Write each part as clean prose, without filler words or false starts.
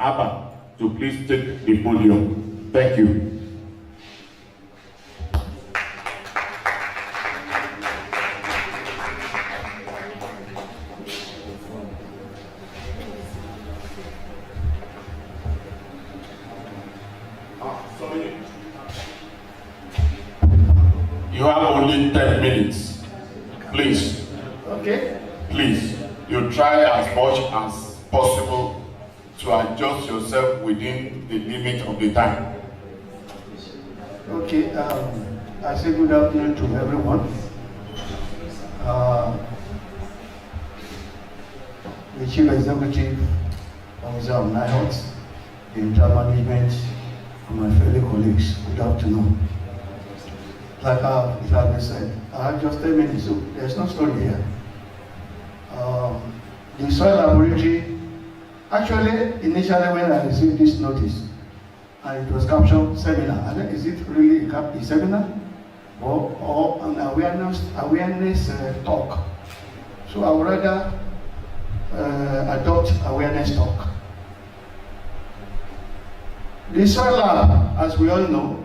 Abba to please take the podium. Thank you. You have only 10 minutes. Please. Okay. Please, you try as much as possible to adjust yourself within the limit of the time. Okay. I say good afternoon to everyone. The Chief Executive Officer of NIHOT, the entire management, and my fellow colleagues, good afternoon. Like it has been said, I have just 10 minutes, so there's no story here. The soil laboratory, actually, initially when I received this notice, and it was captioned seminar. I think, is it really a seminar or an awareness talk? So I would rather adopt awareness talk. The soil lab, as we all know,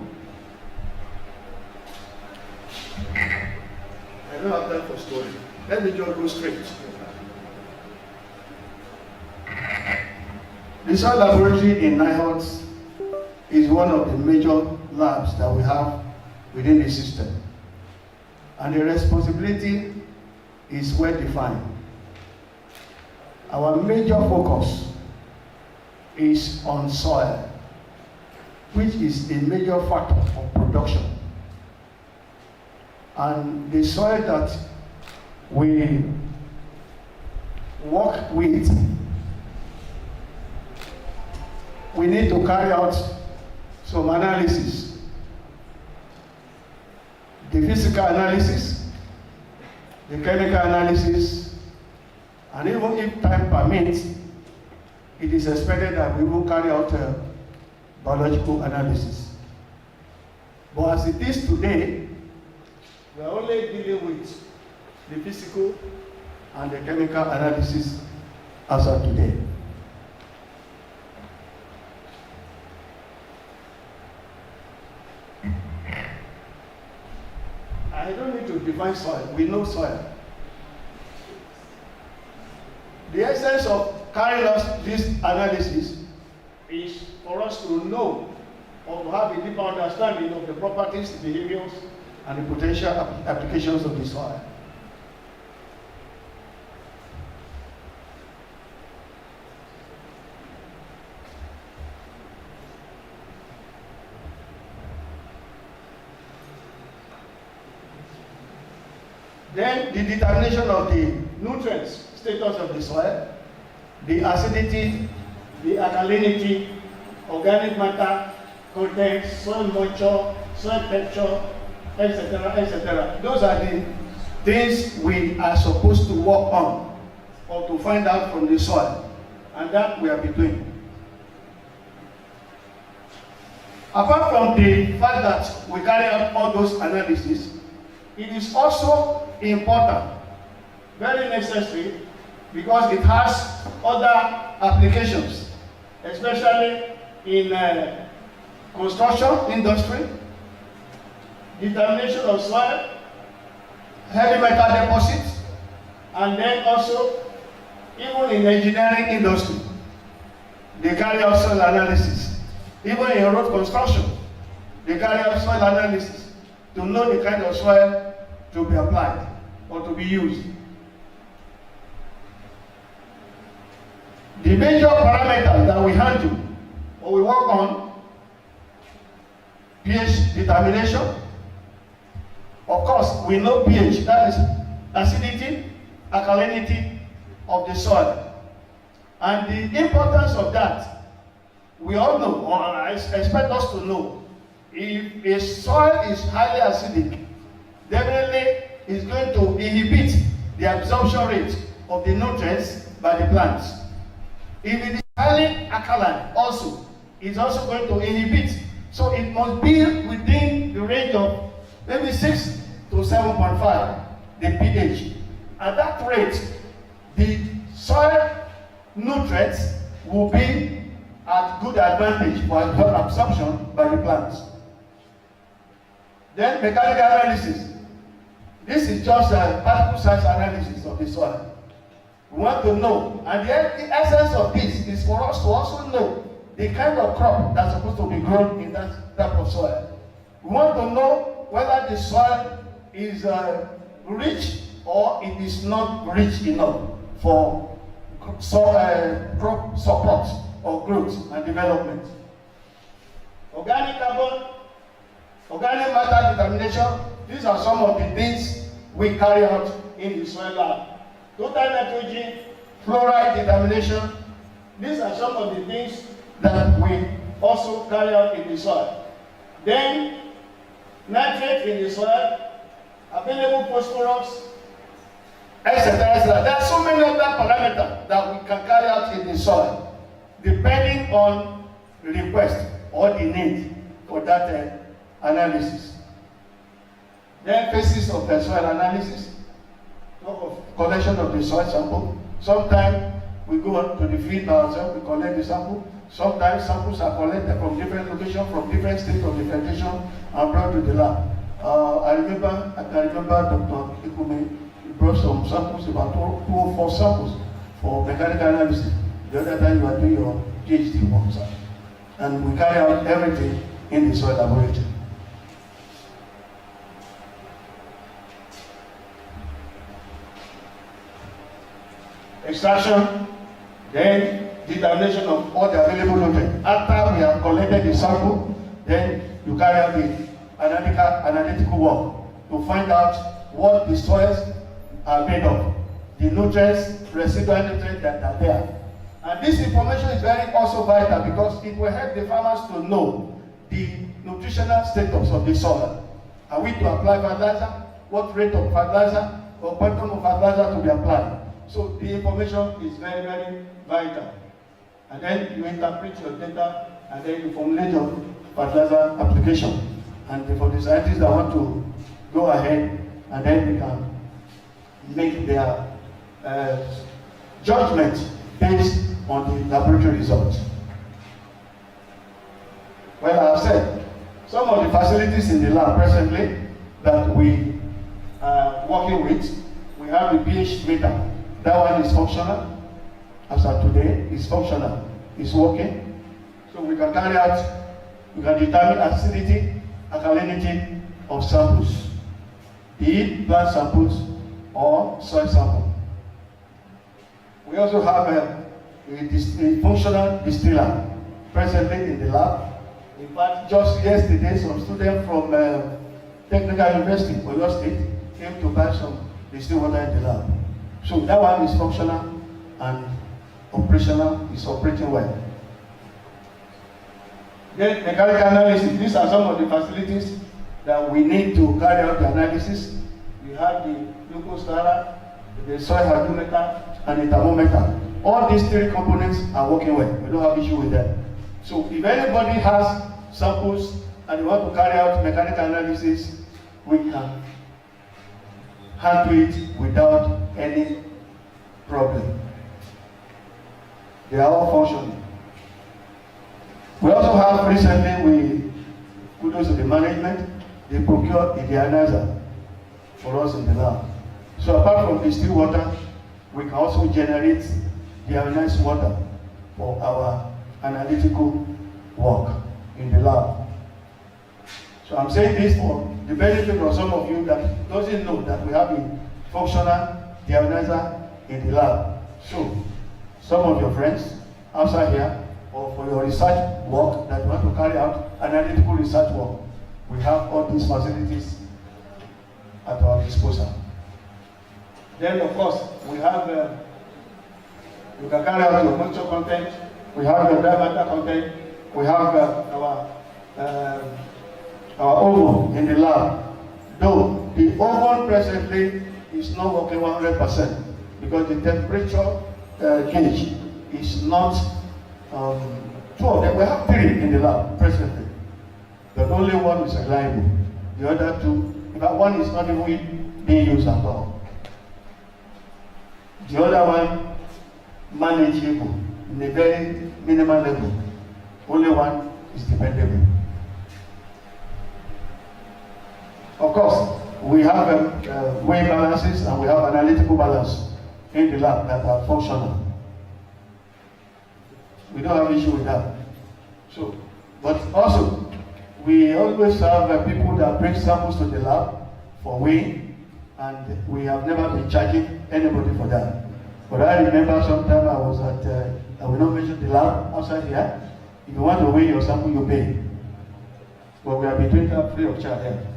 I don't have time for story. Let me just go straight. The soil laboratory in NIHOT is one of the major labs that we have within the system. And the responsibility is well defined. Our major focus is on soil, which is a major factor of production. And the soil that we work with, we need to carry out some analysis. The physical analysis, the chemical analysis, and even if time permits, it is expected that we will carry out a biological analysis. But as it is today, we are only dealing with the physical and the chemical analysis as of today. I don't need to define soil. We know soil. The essence of carrying out this analysis is for us to know or to have a deeper understanding of the properties, behaviors, and the potential applications of the soil. Then the determination of the nutrients status of the soil, the acidity, the alkalinity, organic matter, content, soil moisture, soil temperature, etc., etc. Those are the things we are supposed to work on or to find out from the soil, and that we are doing. Apart from the fact that we carry out all those analyses, it is also important, very necessary, because it has other applications, especially in construction industry, determination of soil, heavy metal deposits, and then also even in engineering industry, they carry out soil analysis. Even in road construction, they carry out soil analysis to know the kind of soil to be applied or to be used. The major parameters that we handle or we work on: pH determination. Of course, we know pH, that is acidity, alkalinity of the soil. And the importance of that, we all know, or I expect us to know, if a soil is highly acidic, definitely it's going to inhibit the absorption rate of the nutrients by the plants. If it is highly alkaline also, it's also going to inhibit. So it must be within the range of maybe 6 to 7.5, the pH. At that rate, the soil nutrients will be at good advantage for absorption by the plants. Then mechanical analysis. This is just a particle size analysis of the soil. We want to know, and the essence of this is for us to also know the kind of crop that's supposed to be grown in that type of soil. We want to know whether the soil is rich or it is not rich enough for crop support or growth and development. Organic carbon, organic matter determination, these are some of the things we carry out in the soil lab. Total nitrogen, fluoride determination, these are some of the things that we also carry out in the soil. Then, nitrate in the soil, available phosphorus, etc. etc. There are so many other parameters that we can carry out in the soil, depending on the request or the need for that analysis. Then phases of the soil analysis, of collection of the soil sample. Sometimes we go to the field ourselves, we collect the sample. Sometimes samples are collected from different locations, from different states of differentiation, and brought to the lab. I can remember Dr. Ikume brought some samples, about 2 or 4 samples for mechanical analysis. The other time you are doing your PhD work, sir. And we carry out everything in the soil laboratory. Extraction, then determination of all the available nutrients. After we have collected the sample, then you carry out the analytical work to find out what the soils are made of, the nutrients, residual nutrients that are there. And this information is very also vital because it will help the farmers to know the nutritional status of the soil. Are we to apply fertilizer? What rate of fertilizer or quantum of fertilizer to be applied? So the information is very, very vital. And then you interpret your data and then you formulate your fertilizer application. And for the scientists that want to go ahead and then they can make their judgment based on the laboratory results. Well, I've said some of the facilities in the lab presently that we are working with, we have the pH meter. That one is functional. As of today, it's functional. It's working. So we can carry out, we can determine acidity, alkalinity of samples, be it plant samples or soil sample. We also have a functional distiller presently in the lab. In fact, just yesterday, some students from Technical University, Oyo State, came to buy some distilled water in the lab. So that one is functional and operational, is operating well. Then mechanical analysis, these are some of the facilities that we need to carry out the analysis. We have the glucose scanner, the soil hydrometer, and the thermometer. All these 3 components are working well. We don't have issue with them. So if anybody has samples and they want to carry out mechanical analysis, we can handle it without any problem. They are all functioning. We also have recently, kudos to the management, they procured a deionizers for us in the lab. So apart from distilled water, we can also generate deionized water for our analytical work in the lab. So I'm saying this for the benefit of some of you that doesn't know that we have a functional deonizer in the lab. So some of your friends outside here, or for your research work that you want to carry out, analytical research work, we have all these facilities at our disposal. Then of course, we have, you can carry out your moisture content, we have your dry matter content, we have our oven in the lab. Though the oven presently is not working 100% because the temperature gauge is not, 2 of them, we have 3 in the lab presently. But only one is reliable. The other 2, in fact, one is not even being used at all. The other one, manageable, in a very minimal level. Only one is dependable. Of course, we have weight balances and we have analytical balance in the lab that are functional. We don't have issue with that. So, but also, we always have people that bring samples to the lab for weighing, and we have never been charging anybody for that. But I remember sometime I was at, I will not mention the lab outside here. If you want to weigh your sample, you pay. But we are between that free of charge here.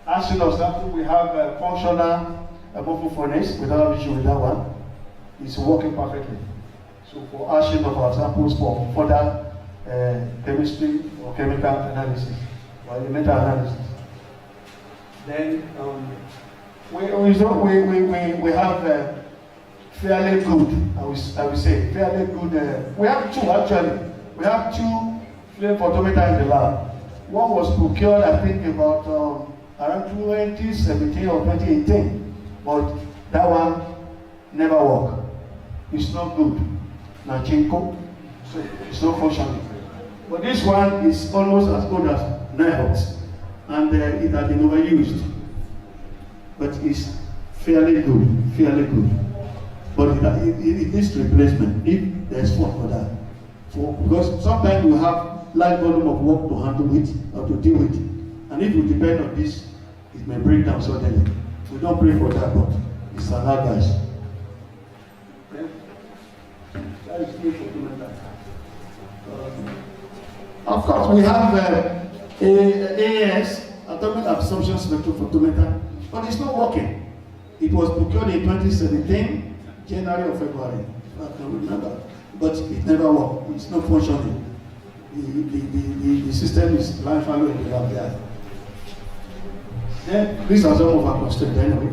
Acid of sample, we have a functional mobile furnace. We don't have issue with that one. It's working perfectly. So for acid of our samples for further chemistry or chemical analysis or elemental analysis. Then we have fairly good, I will say, fairly good. We have two actually. We have two flame photometers in the lab. One was procured, I think, about around 2017 or 2018, but that one never worked. It's not good. Nachinko, so it's not functioning. But this one is almost as good as NIHOX, and it has been overused. But it's fairly good. But it needs replacement if there's fault for that. Because sometimes we have large volume of work to handle it or to deal with. And if we depend on this, it may break down suddenly. We don't pray for that, but it's allowed, guys. Of course, we have AAS, Atomic Absorption Spectrophotometer, but it's not working. It was procured in 2017, January or February, I can remember, but it never worked. It's not functioning. The system is line following the lab there. Then, these are some of our constraints anyway.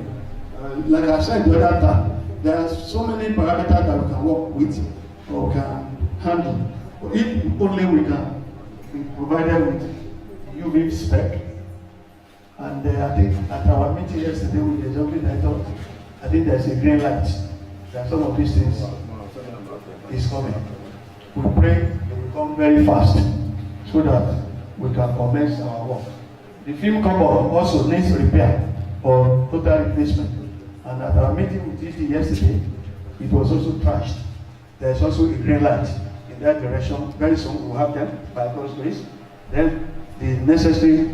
Like I said the other time, there are so many parameters that we can work with or can handle. But if only we can be provided with UV spec. And I think at our meeting yesterday with the jumping, I think there's a green light. That some of these things is coming. We pray it will come very fast so that we can commence our work. The film cupboard also needs repair or total replacement. And at our meeting with DT yesterday, it was also trashed. There's also a green light in that direction. Very soon we'll have them by God's grace. Then the necessary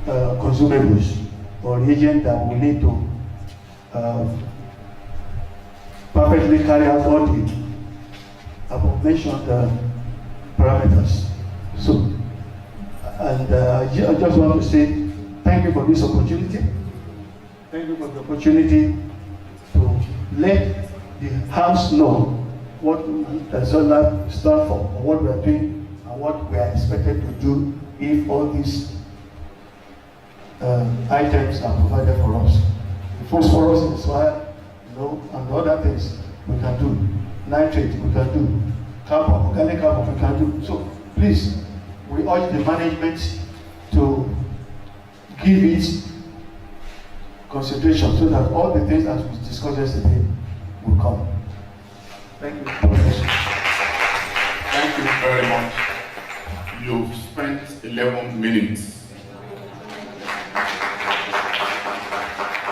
consumables or reagent that we need to perfectly carry out all the above-mentioned parameters. So, and I just want to say thank you for this opportunity. Thank you for the opportunity to let the House know what the solar stand for, or what we are doing, and what we are expected to do if all these items are provided for us. The phosphorus in the soil, and other things we can do. Nitrate we can do. Carbon, organic carbon we can do. So please, we urge the management to give it consideration so that all the things that we discussed yesterday will come. Thank you. Thank you very much. You've spent 11 minutes.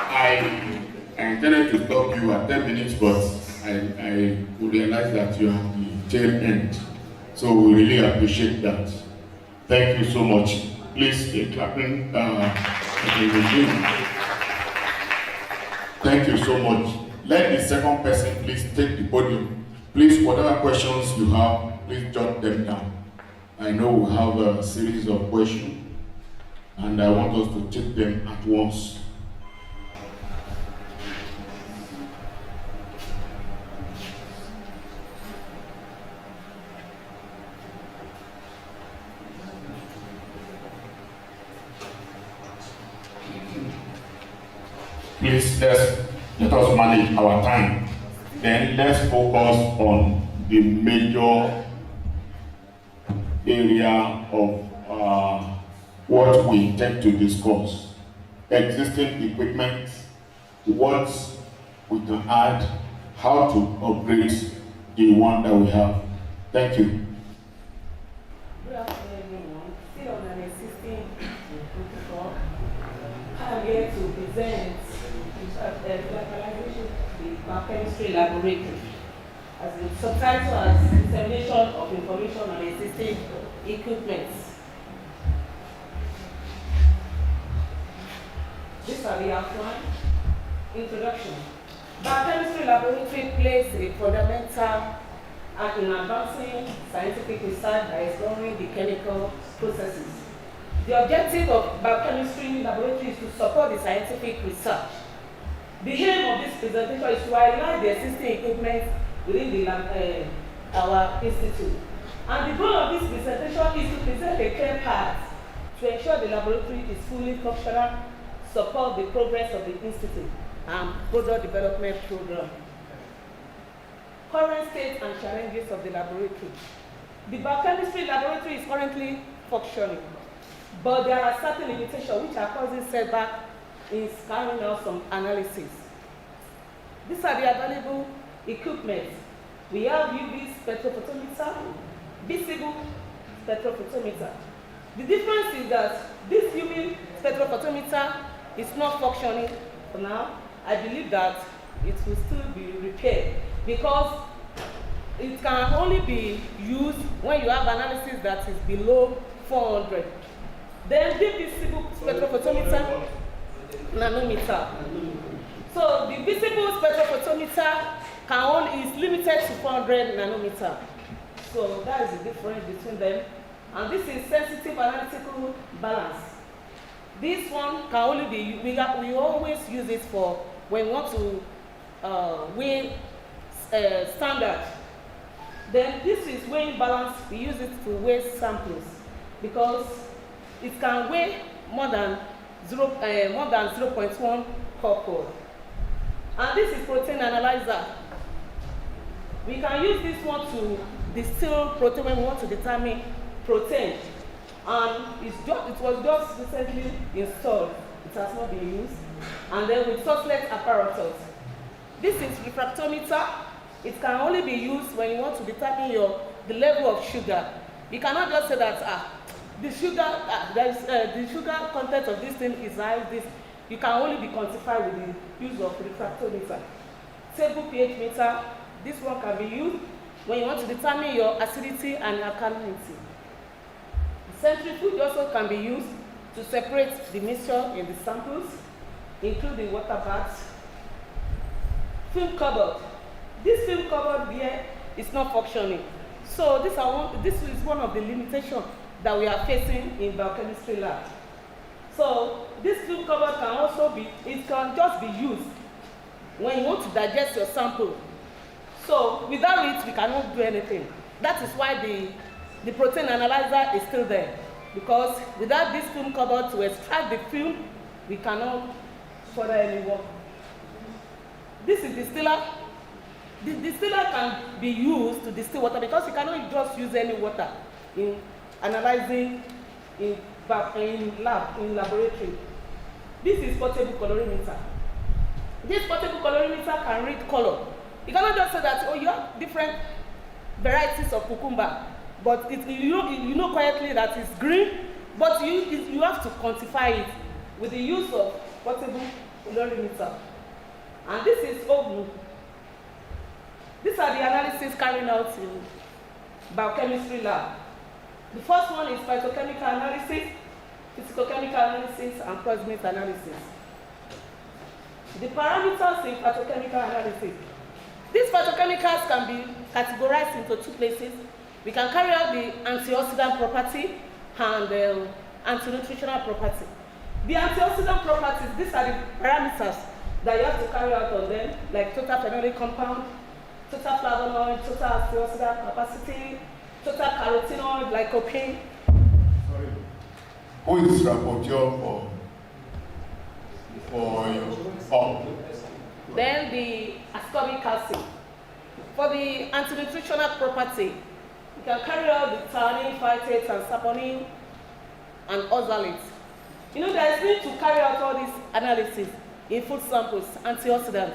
I intended to stop you at 10 minutes, but I realized that you are the tail end. So we really appreciate that. Thank you so much. Please, clapping. Thank you so much. Let the second person please take the podium. Please, whatever questions you have, please jot them down. I know we have a series of questions, and I want us to take them at once. Please, let us manage our time. Then let's focus on the major area of what we intend to discuss. Existing equipment, what we can add, how to upgrade the one that we have. Thank you. laboratory, as the subtitle as dissemination of information on existing equipment. These are the outline. Introduction. Biochemistry laboratory plays a fundamental and in advancing scientific research by exploring the chemical processes. The objective of biochemistry laboratory is to support the scientific research. The aim of this presentation is to highlight the existing equipment within the our institute. And the goal of this presentation is to present a clear path to ensure the laboratory is fully functional, support the progress of the institute and product development program. Current state and challenges of the laboratory. The biochemistry laboratory is currently functioning, but there are certain limitations which are causing setback in carrying out some analysis. These are the available equipment. We have UV spectrophotometer, visible spectrophotometer. The difference is that this UV spectrophotometer is not functioning for now. I believe that it will still be repaired because it can only be used when you have analysis that is below 400. Then the visible spectrophotometer nanometer. So the visible spectrophotometer is limited to 400 nanometer. So that is the difference between them. And this is sensitive analytical balance. This one can only be, we always use it for when we want to weigh standard. Then this is weighing balance, we use it to weigh samples because it can weigh more than 0.1 couple. And this is protein analyzer. We can use this one to distill protein when we want to determine protein. And it was just recently installed. It has not been used. And then with Susslet apparatus. This is refractometer. It can only be used when you want to determine the level of sugar. You cannot just say that the sugar content of this thing is high. You can only be quantified with the use of refractometer. Table pH meter. This one can be used when you want to determine your acidity and alkalinity. The centrifuge also can be used to separate the mixture in the samples, including water baths. Film cupboard. This film cupboard here is not functioning. So this is one of the limitations that we are facing in biochemistry lab. So this film cupboard can also be, it can just be used when you want to digest your sample. So without it, we cannot do anything. That is why the protein analyzer is still there. Because without this film cupboard to extract the film, we cannot further any work. This is distiller. The distiller can be used to distill water because you cannot just use any water in analyzing in laboratory. This is portable colorimeter. This portable colorimeter can read color. You cannot just say that, oh, you have different varieties of cucumber, but you know quietly that it's green, but you have to quantify it with the use of portable colorimeter. And this is oven. These are the analyses carried out in biochemistry lab. The first one is phytochemical analysis, physicochemical analysis, and cosmic analysis. The parameters in phytochemical analysis. These phytochemicals can be categorized into two places. We can carry out the antioxidant property and the anti-nutritional property. The antioxidant properties, these are the parameters that you have to carry out on them, like total phenolic compound, total flavonoid, total antioxidant capacity, total carotenoid, lycopene. Sorry. Who is rapporteur for your Then the ascorbic acid. For the anti-nutritional property, you can carry out the tannin, phytate, and saponin, and oxalates. You know, there is need to carry out all this analysis in food samples, antioxidant.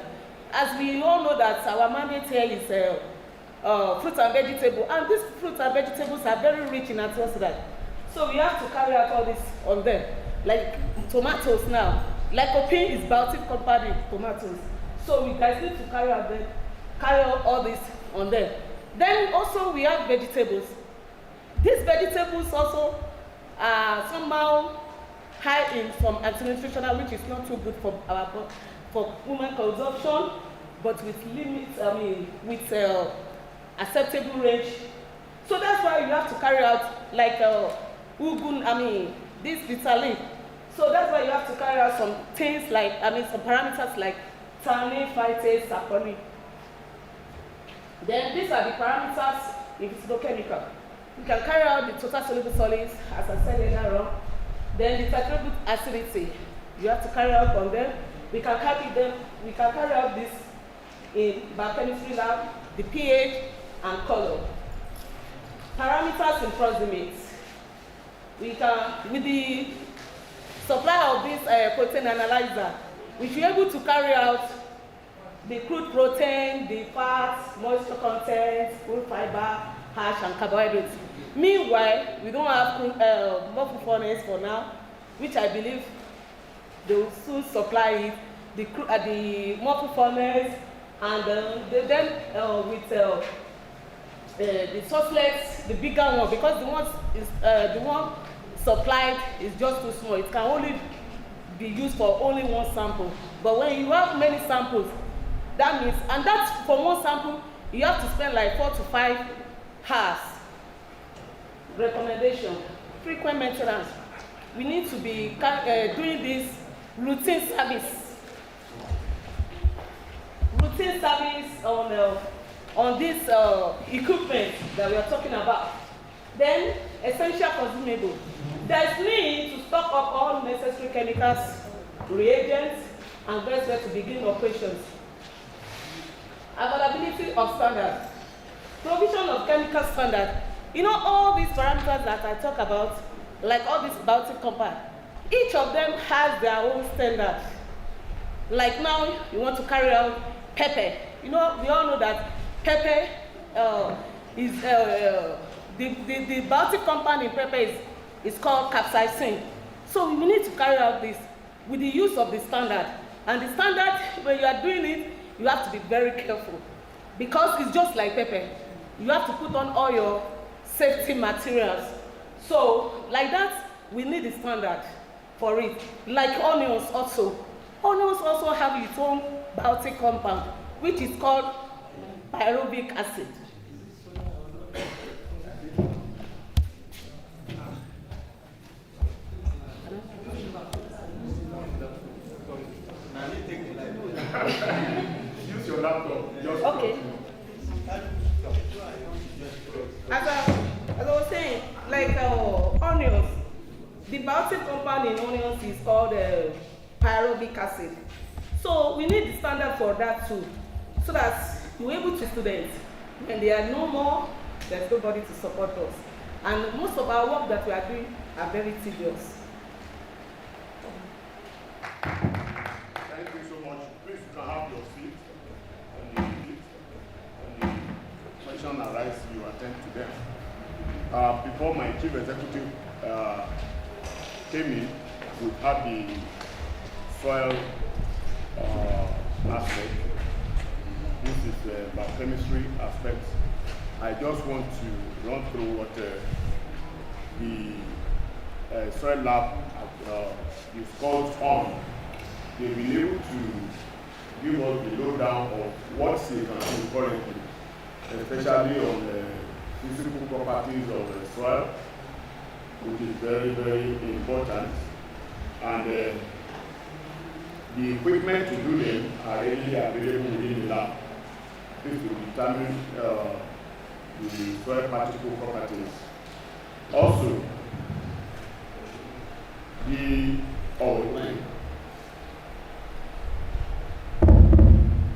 As we all know that our mandate here is fruit and vegetable, and these fruits and vegetables are very rich in antioxidant. So we have to carry out all this on them. Like tomatoes now, lycopene is biotic compound in tomatoes. So we guys need to carry carry out all this on them. Then also we have vegetables. These vegetables also are somehow high in some anti-nutritional, which is not too good for for human consumption, but with limits, with acceptable range. So that's why you have to carry out like ugun, this bitter leaf. So that's why you have to carry out some things like, some parameters like tannin, phytase, saponin. Then these are the parameters if it's no chemical. You can carry out the total soluble solids, as I said earlier on. Then the titrable acidity, you have to carry out on them. We can carry out this in biochemistry lab, the pH and color. Parameters in proximates. We can, with the supply of this protein analyzer, we should be able to carry out the crude protein, the fats, moisture content, full fiber, hash, and carbohydrates. Meanwhile, we don't have multiple furnace for now, which I believe they will soon supply it, the multiple furnace, and then with the sourcelets, the bigger one, because the one supplied is just too small. It can only be used for only one sample. But when you have many samples, that means, and that's for one sample, you have to spend like 4 to 5 hours. Recommendation: frequent maintenance. We need to be doing this routine service. Routine service on this equipment that we are talking about. Then essential consumable. There is need to stock up all necessary chemicals, reagents, and best way to begin operations. Availability of standards. Provision of chemical standard. You know, all these parameters that I talk about, like all these biotic compounds, each of them has their own standard. Like now, you want to carry out pepper. You know, we all know that pepper is the biotic compound in pepper is called capsaicin. So we need to carry out this with the use of the standard. And the standard, when you are doing it, you have to be very careful, because it's just like pepper. You have to put on all your safety materials. So like that, we need the standard for it. Like onions also. Onions also have its own biotic compound, which is called pyruvic acid. Use your laptop. Okay. As I was saying, like onions, the biotic compound in onions is called pyruvic acid. So we need the standard for that too, so that we're able to students, when they are no more, there's nobody to support us. And most of our work that we are doing are very tedious. Thank you so much. Please, you can have your seat. And the question arises, you attend to them. Before my chief executive came in, we had the soil aspect. This is the biochemistry aspect. I just want to run through what the soil lab is called on. They've been able to give us the lowdown of what they can do currently, especially on the physical properties of the soil, which is very, very important. And the equipment to do them are readily available within the lab. This will determine the soil particle properties. Also,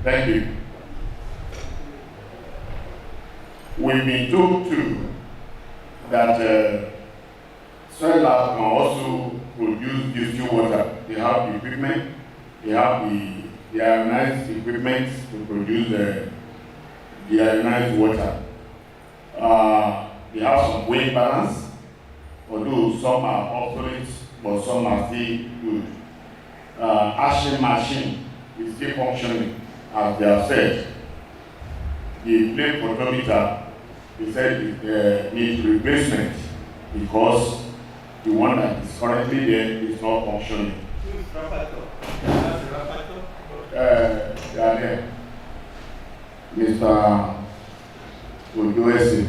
Thank you. We've been told too that soil lab can also produce distilled water. They have the equipment, they have the ionized equipment to produce the ionized water. They have some weight balance, although some are obsolete, but some are still good. Ashing machine is still functioning, as they have said. the flame photometer, they said it needs replacement because the one that is currently there is not functioning. Yeah, Mr. Ojoesi.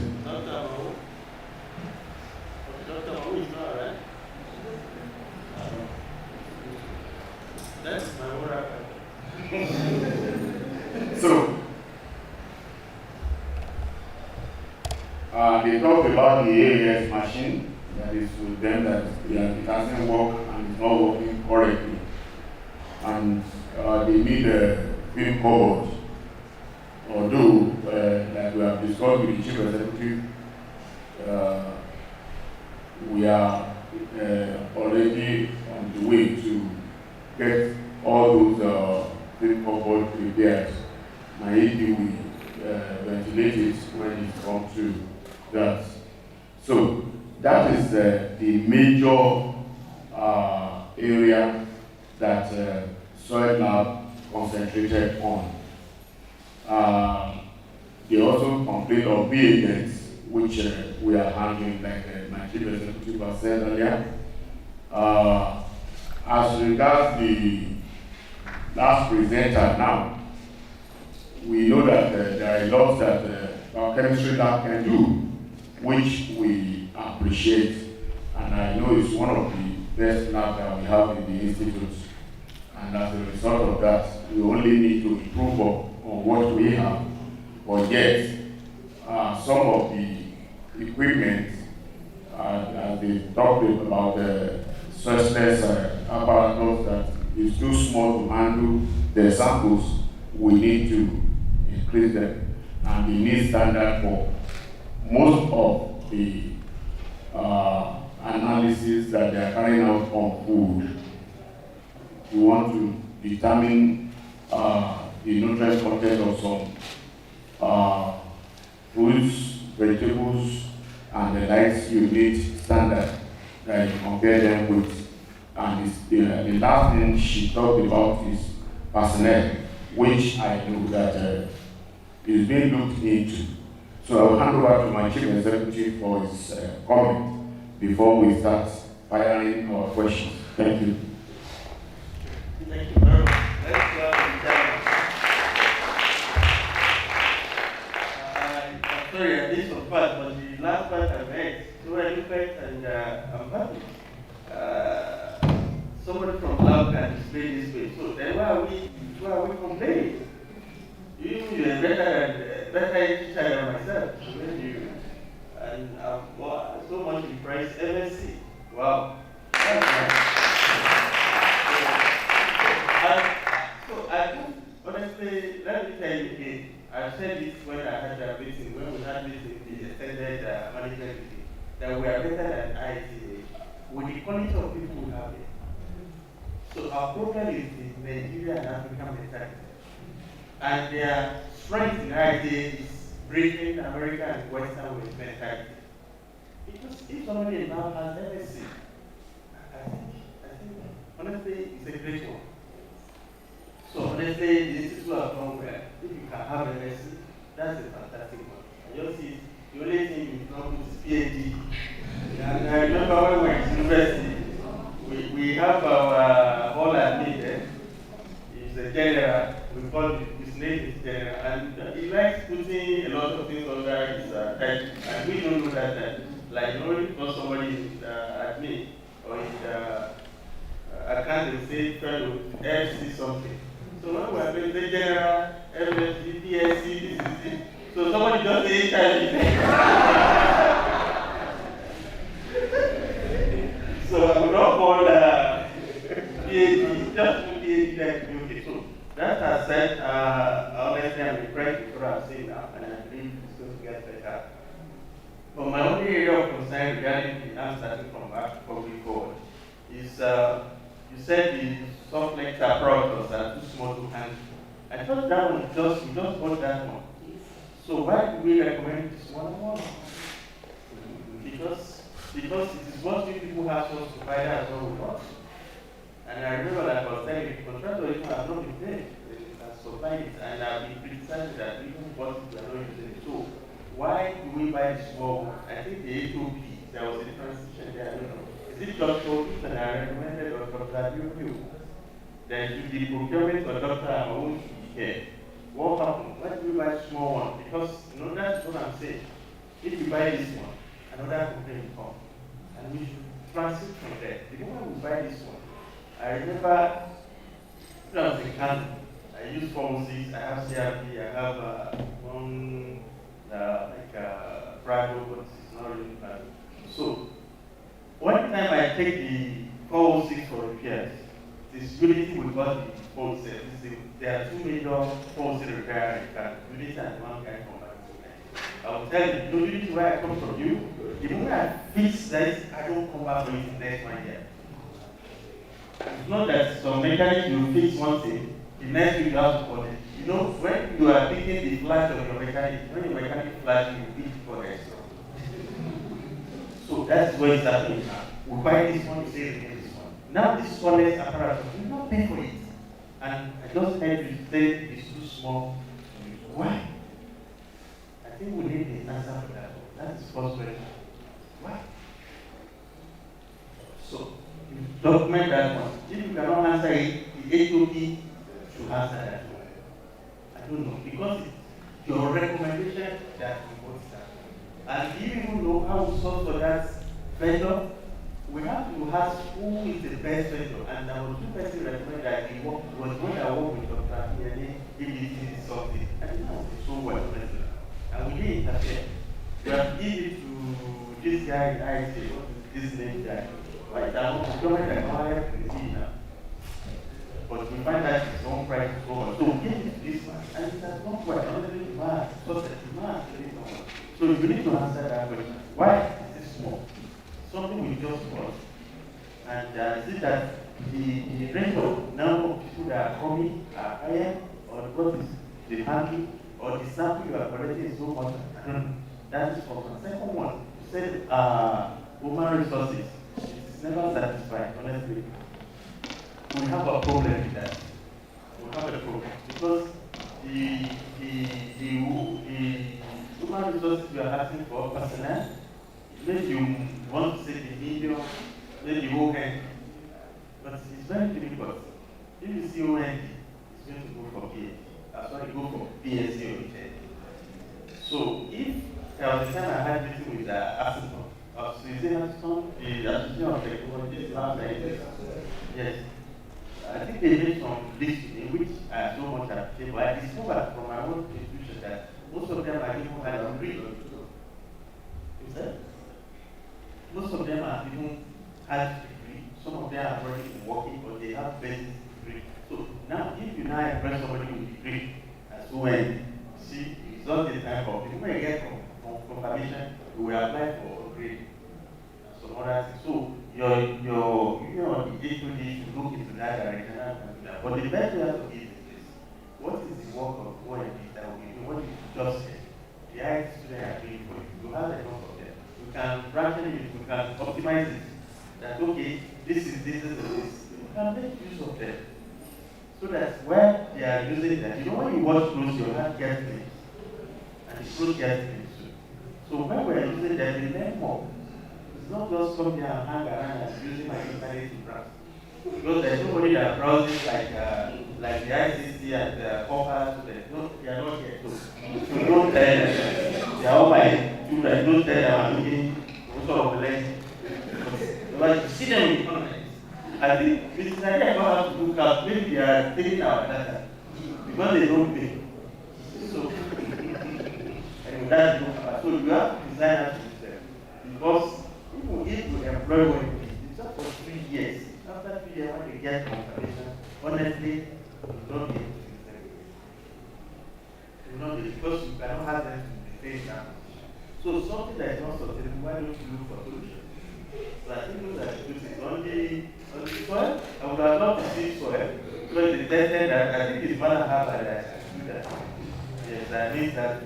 So, they talked about the AAS machine that is with them that it doesn't work and it's not working correctly. And they need a film code. Although, like we have discussed with the chief executive, we are already on the way to get all those film code prepared. My AD will ventilate it when it comes to that. So that is the major area that Soil Lab concentrated on. They also complained of reagents, which we are handling, like my chief executive has said earlier. As regards the last presenter now, we know that there are lots that our chemistry lab can do, which we appreciate. And I know it's one of the best labs that we have in the institute. And as a result of that, we only need to improve on what we have. But yet, some of the equipment, as they talked about the surface apparatus that is too small to handle the samples, we need to increase them. And we need standard for most of the analysis that they are carrying out on food. We want to determine the nutrient content of some fruits, vegetables, and the likes. You need standard that you compare them with. And the last thing she talked about is personnel, which I know that is being looked into. So I will hand over to my chief executive for his comment before we start firing our questions. Thank you. Thank you very much. Let's go I'm sorry I did some part, but the last part I made, so eloquent and I'm happy. Somebody from lab can display this way. So then why are we complaining? You are better teacher than myself. And so much impressed MSc. Wow. That's nice. So I think, honestly, let me tell you again, I've said this when I had that meeting, when we had this in the extended management meeting, that we are better than IITA with the quality of people we have here. So our problem is the Nigeria and African mentality. And their strength in IITA is breaking American and Western with mentality. Because if somebody now has MSc, I think, honestly, it's a great one. So honestly, the institute has done well. If you can have MSc, that's a fantastic one. I just see the only thing you not put is PhD. And I remember when we were in university, we have our hall admin there. He's a general. We call his name is general, and he likes putting a lot of things under his title. And we don't know that. Like knowing for somebody is admin or is account, they say fellow FC something. So when we are doing the general, FSC, DSC, this is it. So somebody just say HIV. So I will not call PhD, just to PhD like okay. So that has said, honestly, I'm impressed with what I've seen now, and I believe it's going to get better. But my only area of concern regarding the I'm starting from back probably forward is you said the soft lecture apparatus are too small to handle. I thought that one we just bought that one. So why do we recommend this one? Because it is what people have us to buy that as well with us. And I remember that I was telling the contractor even have not been paid. supplying it, and I've been criticized that even what we are not using it. So why do we buy the small one? I think the HOP, there was a transition there, I don't know. Is it Dr. Ethan I recommended or Dr. Abiyu? Then to the procurement or Dr. Amawu here. What happened? Why do we buy small one? Because that's what I'm saying. If you buy this one, another complaint will come. And we should transit from there. The moment we buy this one, I remember when I was in Kano, I used pharmacies, I have CRP, I have one private, but it's not really private. So, one time I take the 406 for repairs, this unity we got the wholesale. There are two major wholesale repair in Kano, unity and one guy from my I will tell you, the unity where I come from you, the moment I fix this, I don't come back for it the next 1 year. It's not that some mechanic you fix one thing, the next week you have to call it. You know, when you are picking the flash of your mechanic, when your mechanic flash, you pick for the extra. So that's what is happening now. We buy this one, we say again this one. Now this furnace apparatus, we not pay for it. And I just heard you say it's too small. Why? I think we need an answer for that. That's the first question. Why? So, you document that one. If you cannot answer it, the HOP should answer that one. I don't know. Because it's your recommendation that we put that. And do you even know how to solve for that vendor? We have to ask who is the best vendor. And there were two persons recommended that he was one that worked with Dr. Piani, he did something. And now it's so well president. And we didn't interfere. We have given it to this guy in IC, this name guy. Why the government acquired the now? But we find that its own price is over. So we give it to this one, and it has not quite honestly demand, so that demand is not. So you need to answer that question. Why is it small? Something we just bought. And is it that the range of number of people that are coming are higher, or what is the handling, or the sample you are collecting is so much? That is for the second one. You said human resources. It's never satisfied, honestly. We have a problem with that. We have a problem because the human resources you are asking for personnel, maybe you want to say the medium, maybe the OND, but it's very difficult. If you see OND, it's going to go for PhD. Sorry, go for PhD or HN. So if there was a time I had meeting with Aston, the Association of Technologies last night. Yes. I think they made some lists in which I so much appreciate, but I discovered from my own institution that most of them are even had a degree. Is that? Most of them are even had a degree. Some of them are already working, but they have basic degree. So now, if you now impress somebody with a degree, as when see, it's not the time for people may get confirmation, we will apply for a grade. Some other things. So your on the HOD should look into that direction and do that. But the best way to give is this. What is the work of OND that we do? What is just said? The IT students are doing for you. You have enough of them. You can ration it, you can optimize it. That okay, this is this. You can make use of them. So that when they are using that, you know when you watch close, your hand gets clean. And the close gets clean too. So when we are using them, we learn more. It's not just come here and hang around and using my internet to browse. Because there's nobody that browses like the ICC and the Copper. No, they are not here. So don't tell them. They are all my children. Don't tell them I'm looking for sort of lens. But you see them in context. I think this is idea about how to look out. Maybe they are taking our data because they don't pay. So, and that's so you have to design that system because even if you employ one, it's just for 3 years. After 3 years, when they get confirmation, honestly, you will not be able to use them. You will not be because you cannot have them to face that position. So something that is not sustainable, why don't you look for solutions? So I think those are the two things. On the soil, I would have loved to see soil because they tested that. I think it's 1.5 that I should do that. Yes, I need that.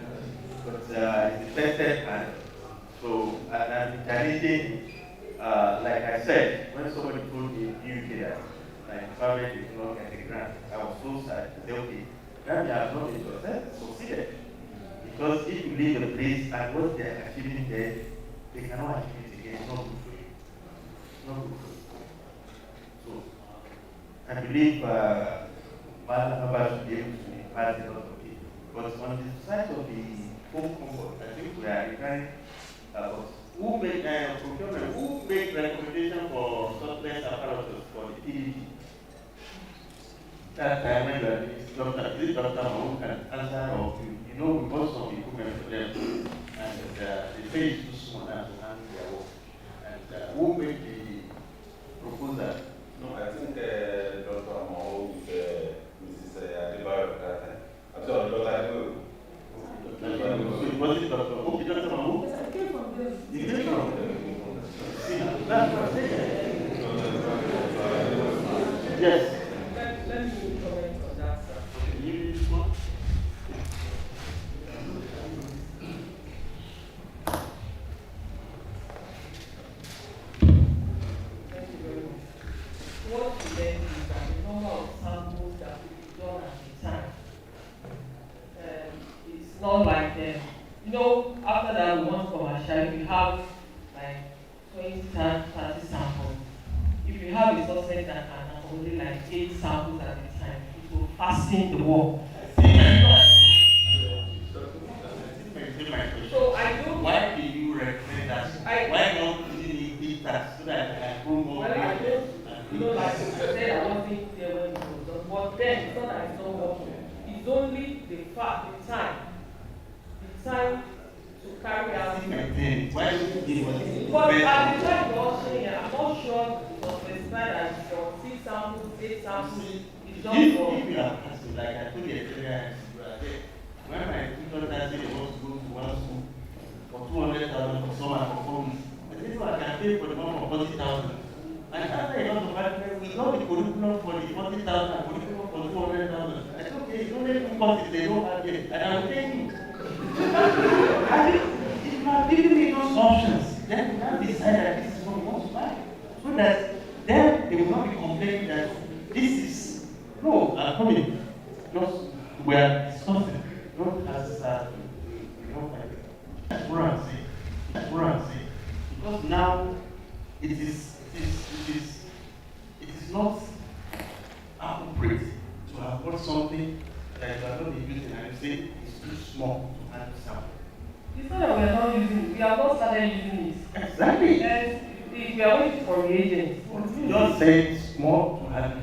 But it's a tested hand. So, and I'm challenging, like I said, when somebody told me in the UK that my family did not get a grant, I was so sad. I said, okay, that they have not been succeeded. Because if you leave the place and what they are achieving there, they cannot achieve it again. It's not good for you. It's not good for you. So, I believe Malaba should be able to impart a lot of it. But on the side of the home comfort, I think we are requiring about who make procurement, who make recommendation for surplus apparatus for the PDP. That time when you are Dr. Mahou can answer or you know we bought some equipment for them and the pay is too small now to handle their work. And who made the proposal? No, I think Dr. Mahou with Mrs. Adebayo at that time. I'm sorry, Dr. Adebayo. So it wasn't Dr. Okay, Dr. Mahou? Yes, I came from there. You came from that's what I said. Yes. Let me comment on that, sir. You respond? Thank you very much. What we learned is that the number of samples that we done at the time, it's not like, after that we want commercial, we have like 20, 30 samples. If you have a suspect that can only like 8 samples at a time, it will fasten the wall. So I don't. Why do you recommend that? Why not using the tax so that I can go more? Well, I don't, like I said, I wasn't there when it was done. But then it's not that it's not working. It's only the fact, the time to carry out. Why don't you give us But at the time you were saying, I'm not sure it was specified as for 6 samples, 8 samples. It's just if for. you are asking, like I told you yesterday, when my tutor said they want to go to one school for 200,000 for summer for 4 weeks, I said, so I can pay for the one for 40,000. And after a lot of money, we got the curriculum for the 40,000 and curriculum for 200,000. I said, okay, it's only 2 courses they don't have yet, and I'm paying you. I think if you are giving me those options, then we have decided that this is what we want to buy. So that then they will not be complaining that this is, no, I'm coming. Just, we are discussing. Not as, that's what I'm saying. That's what I'm saying. Because now, it is not appropriate to have got something that you are not using and you say it's too small to handle something. It's not that we are not using it, we have not started using it. Exactly. And we are waiting for reagents. You just said small to handle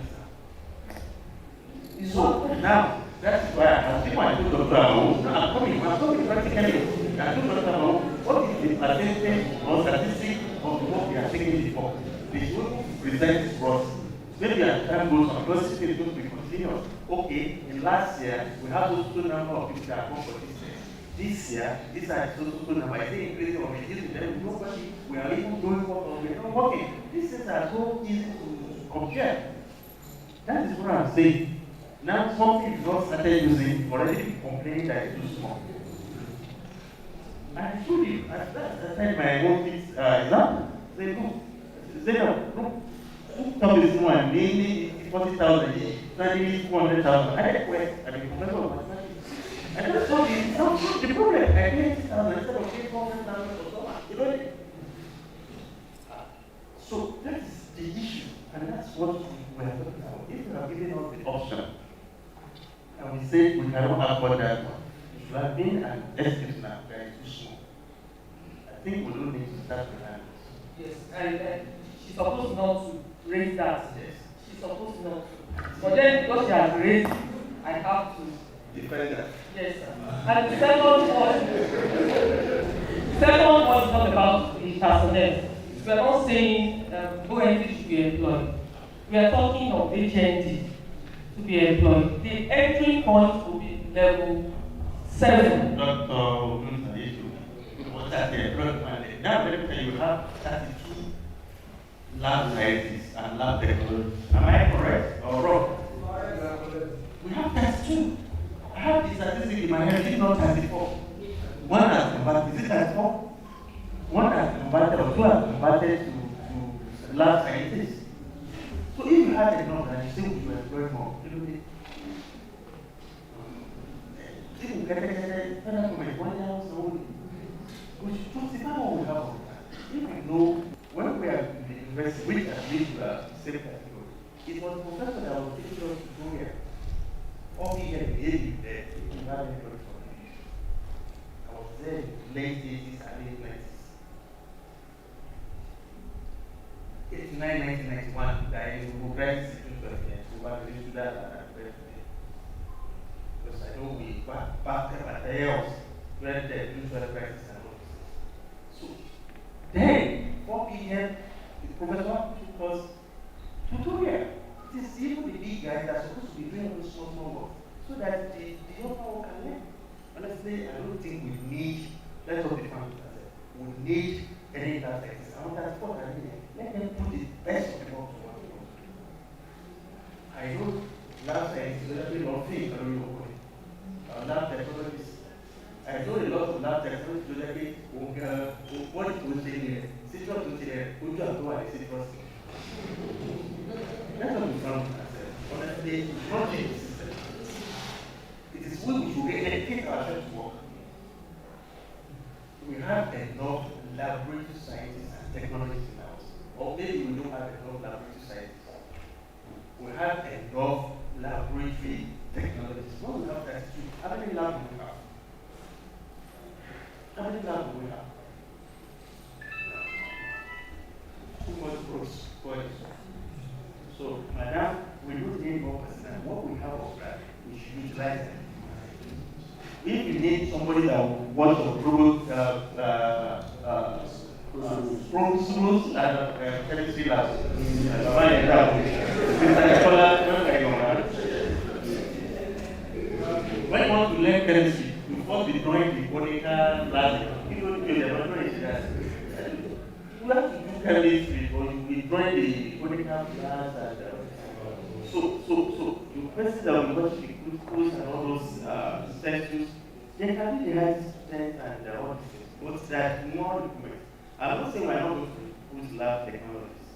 something. So now, that's why I think I told Dr. Mahou, I'm coming practically. I told Dr. Mahou, what is the percentage or statistic of the work we are taking before? They should present to us. Maybe as time goes on, because it is going to be continuous. Okay, in last year, we have those two number of people that come for this year. This year, these are so number. I say increasing or reducing them, nobody, we are even doing what or we are not working. These things are so easy to compare. That is what I'm saying. Now something you not started using, already complaining that it's too small. I told you, I said my own example. Say no. Say no. Come this one, mainly 40,000 each, 400,000. I had quest, I mean, professor of mathematics. I just told you, it's not the problem. I paid 80,000 instead of paying 400,000 for summer. You know it? So that is the issue, and that's what we are talking about. If you are giving us the option, and we say we cannot afford that one, it should have been an estimate now that is too small. I think we don't need to start with that. Yes, and she's supposed not to raise that. Yes. She's supposed not to. But then because she has raised, I have to Defend that. Yes, sir. And the second one is not about the personnel. We are not saying OND should be employed. We are talking of HND to be employed. The entry point will be level 7. Dr. What's that the employment mandate? Now, you have 32 lab scientists and lab technologists. Am I correct or wrong? We have 32. I have the statistic in my head, it's not 34. One has converted, is it 34? One has converted, or 2 has converted to lab scientists. So if you had enough, then you say we were employing more. You know, Even federal government, 1 year only. We should justify what we have on that. If we know when we are in the university, which at least we are safe category, it was professor that was teaching us to go here. All the years we did there, we have anybody for me. I was there in the late 80s and late 90s. 89, 1991, that is who graduated in 2020, who were the students at the because I know we back at the else where they do the practice and all this. So then 4 p.m. the professor took us tutorial. It is even the big guys that are supposed to be doing all this small work so that the young people can learn. Honestly, I don't think we need, let's not be frank with ourselves, we need any lab techniques. I want that for let them put the best of the work to work. I know lab science is a lot of things on your lab technologies. I know a lot of lab technologies today. What it will say here, citrus will say here, we do have to have a citrus. That's what we found ourselves. Honestly, nothing is system. It is we should educate ourselves to work. We have enough laboratory scientists and technologists in house. Or maybe we don't have enough laboratory scientists. We have enough laboratory technologists. What we have that is true. How many labs do we have? How many labs do we have? Too much growth. So, madam, we don't need more personnel. What we have of that, we should utilize them. If you need somebody that wants to promote schools and chemistry labs, when you want to learn chemistry, you first be drawing the botanical lab. You don't do the laboratory that. You have to do chemistry, or you be drawing the botanical plants and so the person that will watch the glucose and all those statues, they can be the right students and all these things. But that more documents. I'm not saying we're not going to use lab technologies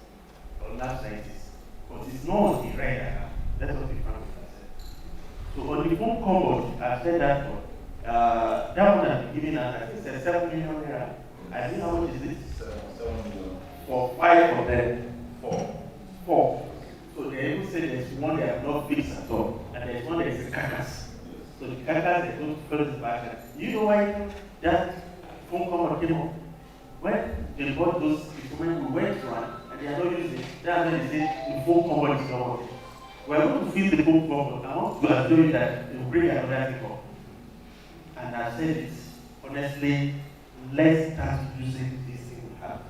or lab scientists, but it's not on the radar now. That's what we found with ourselves. So on the phone call, I said that one. That one has been given us, I think it's 7 million naira. I think how much is it? 7 million. For 5 of them. 4. So they even say there's one they have not fixed at all, and there's one that is a carcass. So the carcass they don't fill the back. You know why that phone call came up? When they bought those equipment, we went to one, and they are not using it. That's when they say the phone call is not working. We are going to fill the phone call. I want to assure you that they will bring another thing up. And I said it honestly, let's start using this thing we have.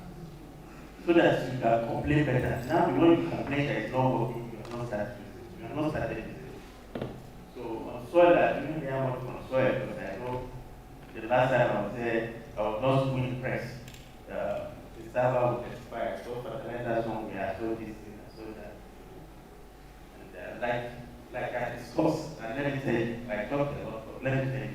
So that you can complain better. Now, when you complain that it's not working, you are not starting using it. You are not starting using it. So, on soil, I didn't hear much on soil because I know the last time I was there, I was not so impressed. The server would expire. So, fertilizers one we are so this thing and so that. And like I discussed, and let me tell you, I talked a lot, but let me tell you.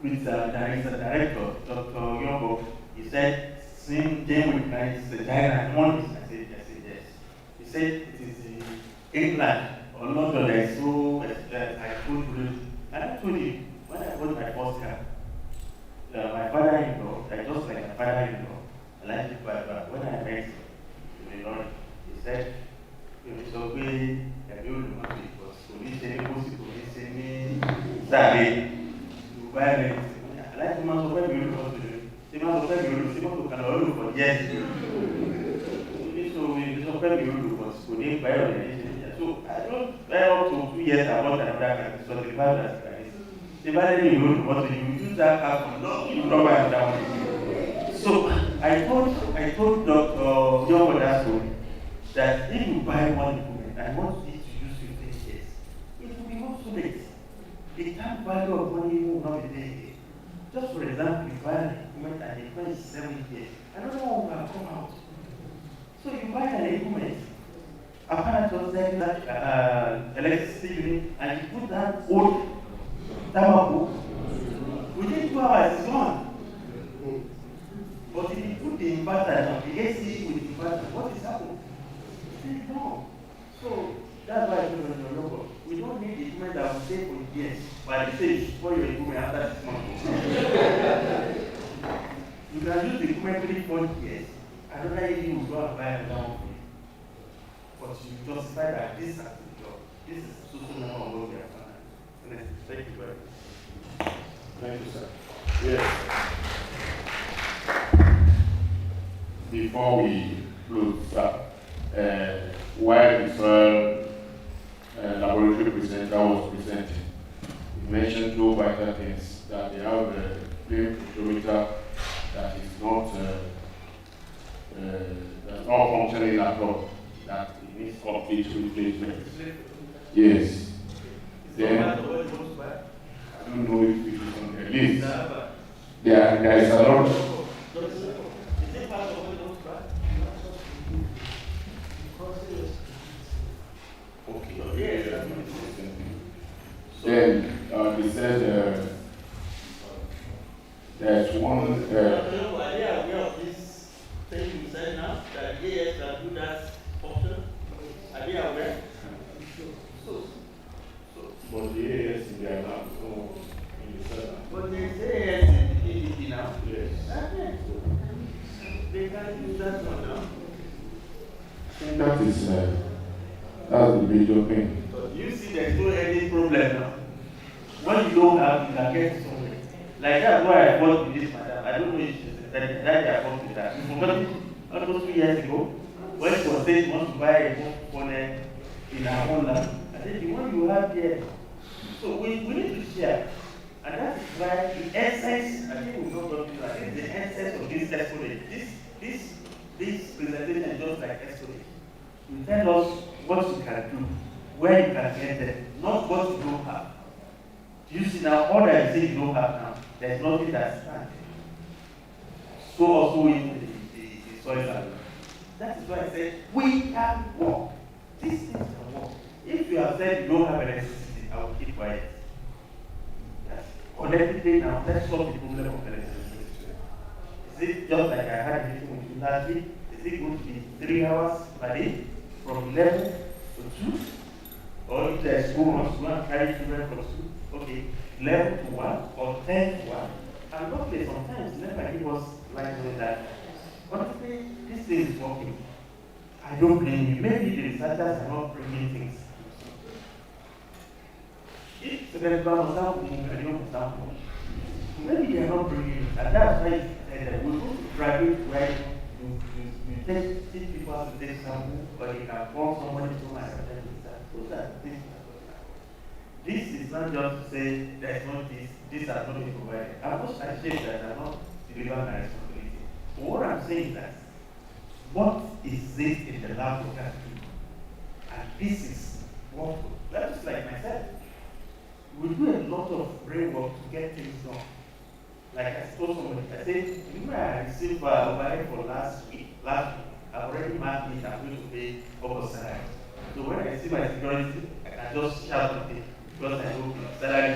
With the director, Dr. Yongo, he said, same thing with the diagram. I said, yes. He said, it is England or London that is so, I told you. And I told you, when I got my first car, my father-in-law, just like my father-in-law, I like it quite well. When I met him, he said, it's okay, I don't want it, but police, sorry. I like to man so beautiful to do. The man so beautiful, can only for yes. So we so beautiful, but schooling biology. So I don't up to 2 years I want another so the Bible is the Bible you want to use that app no you don't buy that one. So I told Dr. Young that story that if you buy one equipment and want it to use 15 years, it will be obsolete. The time value of money will not be there. Just for example, you buy an equipment and the equipment is 7 years, another one will have come out. So you buy an equipment, apparatus like that electricity unit, and you put that old tobacco, within 2 hours it's gone. But if you put the inverter now, the AC with the inverter, what is happening? It's still gone. So that's why we don't need it. equipment that will stay for years. But this is for your equipment after 6 months. You can use the equipment 3-4 years. Another year you will go and buy another one for you. But you justify that this is the job. This is so number of what we have done. Thank you very much. Thank you, sir. Yes. Before we close, sir, while the soil laboratory presenter was presenting, he mentioned two vital things, that they have a flame potentiometer that is not that's not functioning at all, that it needs complete replacement. Yes. Then I don't know if it is on the list. There is a lot. Then he said there's one. Are they aware of this thing you said now, that AS can do that function? Are they aware? But the AS in their lab, so in the center. But they say AS in the EDP now. Yes. They can use that one now. I think that is that's the major thing. But you see there's no any problem now. When you don't have, you can get somewhere. Like that's why I fought with this madam. I don't know if she's that I fought with that. You forgot almost 2 years ago, when she was saying she wants to buy a home phone in her own land. I said, the one you have here. So we need to share. And that is why the essence, I think we've not got to, I think the essence of this explanation, this presentation is just like explanation. You tell us what you can do, where you can get it, not what you don't have. You see now, all that I say you don't have now, there's nothing that's standing. So also in the soil value. That is why I said, we can work. These things can work. If you have said you don't have electricity, I will keep quiet. Yes. On everything now, let's solve the problem of electricity. Is it just like I had a meeting with you last week? Is it going to be 3 hours per day from 11 to 2? Or if there's school wants to go and carry children from school, okay, 11 to 1 or 10 to 1. And luckily sometimes never give us like that. Honestly, this thing is working. I don't blame you. Maybe the researchers are not bringing things. If the maybe they are not bringing it. And that's why we go to private where you teach people how to take sample, or you can call somebody to my attend with that. Those are things. This is not just to say there's not this has not been provided. I'm not ashamed that I'm not delivering my responsibility. But what I'm saying is that what is it in the lab we can do? And this is what, that's like myself. We do a lot of brain work to get things done. Like I told somebody, I said, you know I received overhead for last week, I've already marked it, I'm going to pay over salary. So when I see my security, I can just shout at it because I know salary.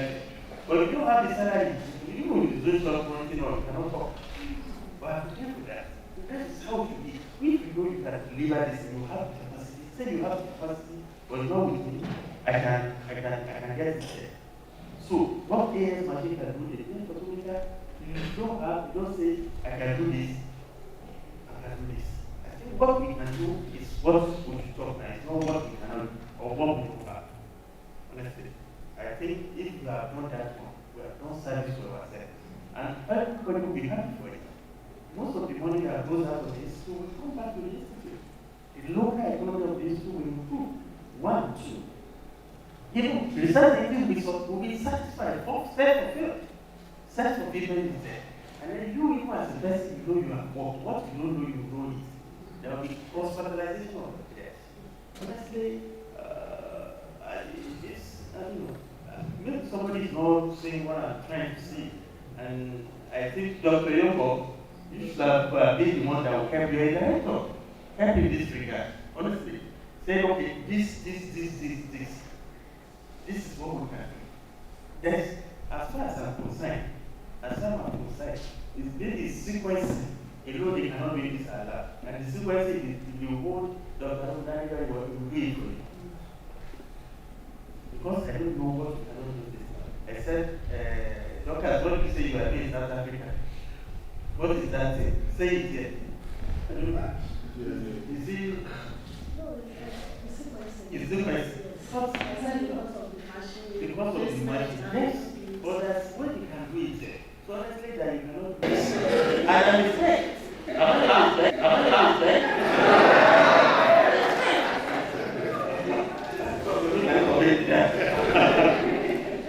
But if you don't have the salary, you know you don't stop pointing or you cannot talk. But I'm careful with that. That is how you be. If you know you can deliver this, you have the capacity. Say you have the capacity, but not with me, I can get it there. So what AS machine can do, the thing for you don't have, you don't say, I can do this, I can do this. I think what we can do is what we should talk about, it's not what we cannot do or what we don't have. Honestly, I think if you have done that one, we have done service for ourselves. And everybody will be happy for it. Most of the money that goes out of the institute will come back to the institute. The local economy of the institute will improve. 1, 2. You know, research engine will be satisfied, self-fulfilled. Self-fulfillment is there. And then you, even as a person, you know you have worked. What you don't know, you know it. There will be cross-fertilization of it. Honestly, I don't know. Maybe somebody is not saying what I'm trying to see. And I think Dr. Yoko, you should have been the one that will help you a director. Help in this regard. Honestly. Say, okay, this is what we can do. There's, as far as I'm concerned, is this sequencing alone they cannot do this allowed. And the sequencing is you hold Dr. Daniel will do it for you. because I don't know what we cannot do this. I said, Doctor, what did you say you are doing in South Africa? What is that thing? Say it here. I don't know. Is it? It's the question. Because of the machine. Yes. But that's what you can do it there. So honestly, that you cannot do it. And I'm respect.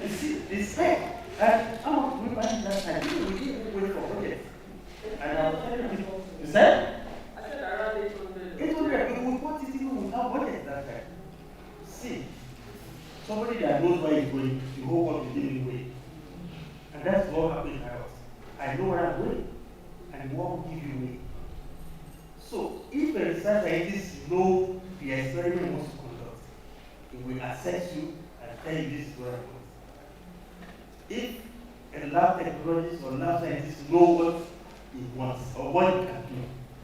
You see, respect. And how much we buy that time? We didn't wait for projects. And I was telling people, you said? I said around 800. 800, we bought it even without budget that time. See, somebody that knows where he's going, the whole world is giving way. And that's what happened in my house. I know where I'm going, and the world will give you way. So, if a research scientist knows the experiment wants to conduct, it will assess you and tell you this is where I'm going. If a lab technologist or lab scientist knows what he wants or what he can do,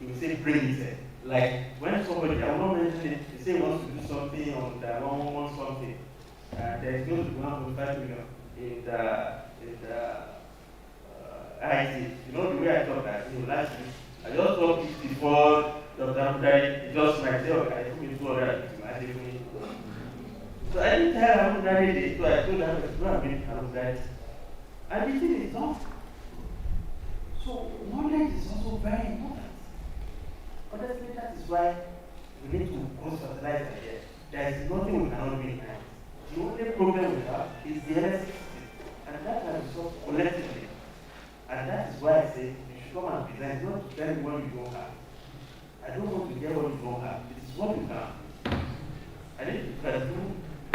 he will say, bring it there. Like when somebody, I will not mention it, they say he wants to do something on the wrong something, there is going to be 1.5 million in the IT. You know the way I thought that, last week, I just thought it before Dr. Amudari, just like, okay, I took me 250, I gave me. So I didn't tell Amudari this, so I told her, go and meet Amudari. And the thing is done. So knowledge is also very important. Honestly, that is why we need to conceptualize here. There is nothing we cannot do in science. The only problem we have is the electricity, and that can be solved collectively. And that is why I say you should come and present, not to tell me what you don't have. I don't want to get what you don't have. It is what you can. And if you can do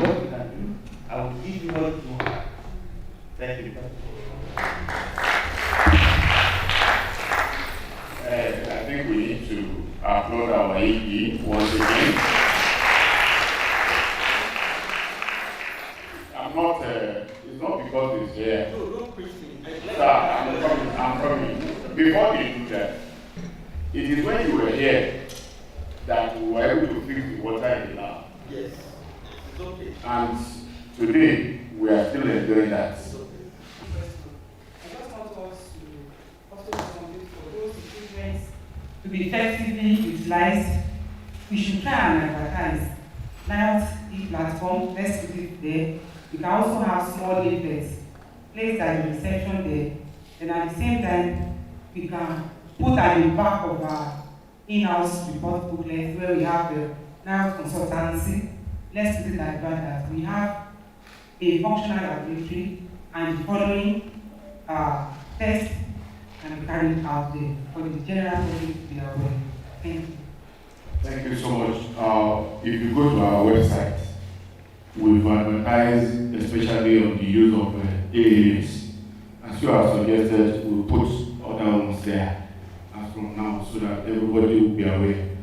what you can do, I will give you what you don't have. Thank you. I think we need to applaud our AE once again. It's not because it's here. No, don't preach me. Sir, I'm coming. Before they do that, it is when you were here that we were able to fix the water in the lab. Yes. It's okay. And today, we are still enjoying that. To be effectively utilized, we should try and advertise. Now, the platform, let's put it there. We can also have small leaflets placed at the reception there. And at the same time, we can put at the back of our in-house report booklet where we have the now consultancy. Let's put it like that we have a functional laboratory and the following tests can be carried out there for the general public to be aware. Thank you. Thank you so much. If you go to our website, we've advertised especially on the use of AAs. As you have suggested, we'll put other ones there as from now so that everybody will be aware,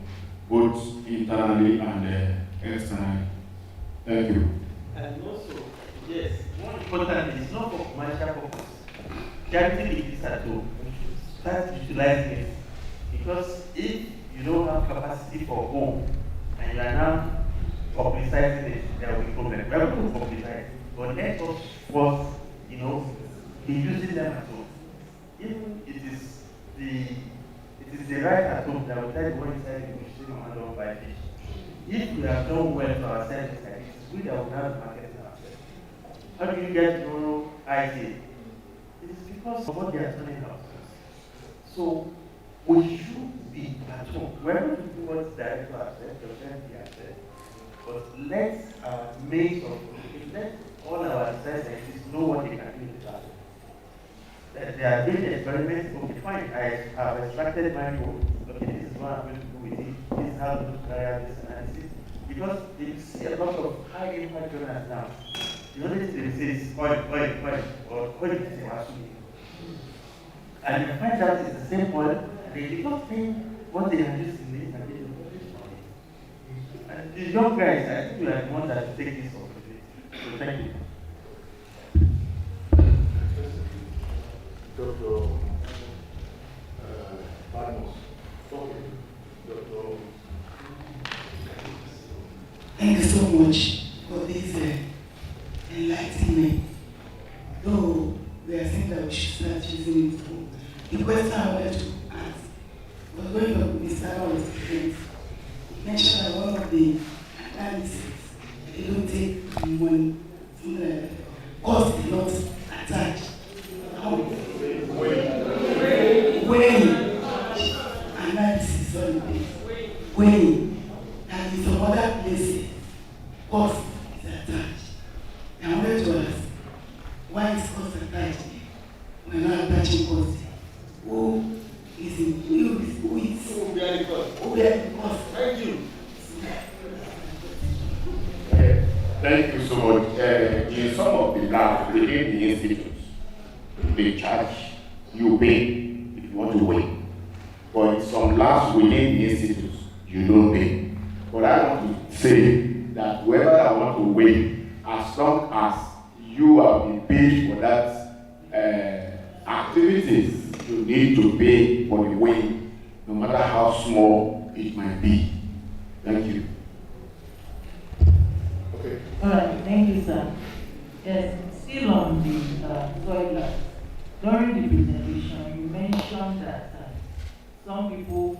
both internally and externally. Thank you. And also, yes, more important is not for commercial purpose. Charity is at home. Start utilizing it. Because if you don't have capacity for home and you are now publicizing it, there will be problem. We are going to publicize, but let us first, be using them at home. Even it is the right at home that will tell you what inside the machine and don't buy fish. If we have done well for ourselves, it's we that will have marketing ourselves. How do you get to know idea? It is because of what they are turning out. So we should be at home. We're going to do what's direct to ourselves, but let our mates of let all our research scientists know what they can do in the lab. They are doing the experiments, okay, fine. I have extracted my code. Okay, this is what I'm going to do with it. This is how to carry out this analysis. Because you see a lot of high impact journals now. The only thing they say is oil, or oil is a and you find out it's the same oil, they did not think what they are using in it and they don't publish on it. And these young guys, I think we are the ones that take this opportunity. So thank you. Dr. Barnos, Dr. Thank you so much for this The question I wanted to ask was when Mr. was different. He mentioned that one of the analysis, they don't take money, cost is not attached. When analysis on this, when and in some other places, cost is attached. And I wanted to ask, why is cost attached? We're not attaching cost. Who bear the cost? Thank you. Thank you so much. In some of the labs within the institutes, they charge, you pay if you want to wait. But in some labs within the institutes, you don't pay. But I want to say that whoever I want to wait, as long as you have been paid for that activities, you need to pay for the weighing, no matter how small it might be. Thank you. Okay. All right, thank you, sir. Yes, still on the soil labs. During the presentation, you mentioned that some people,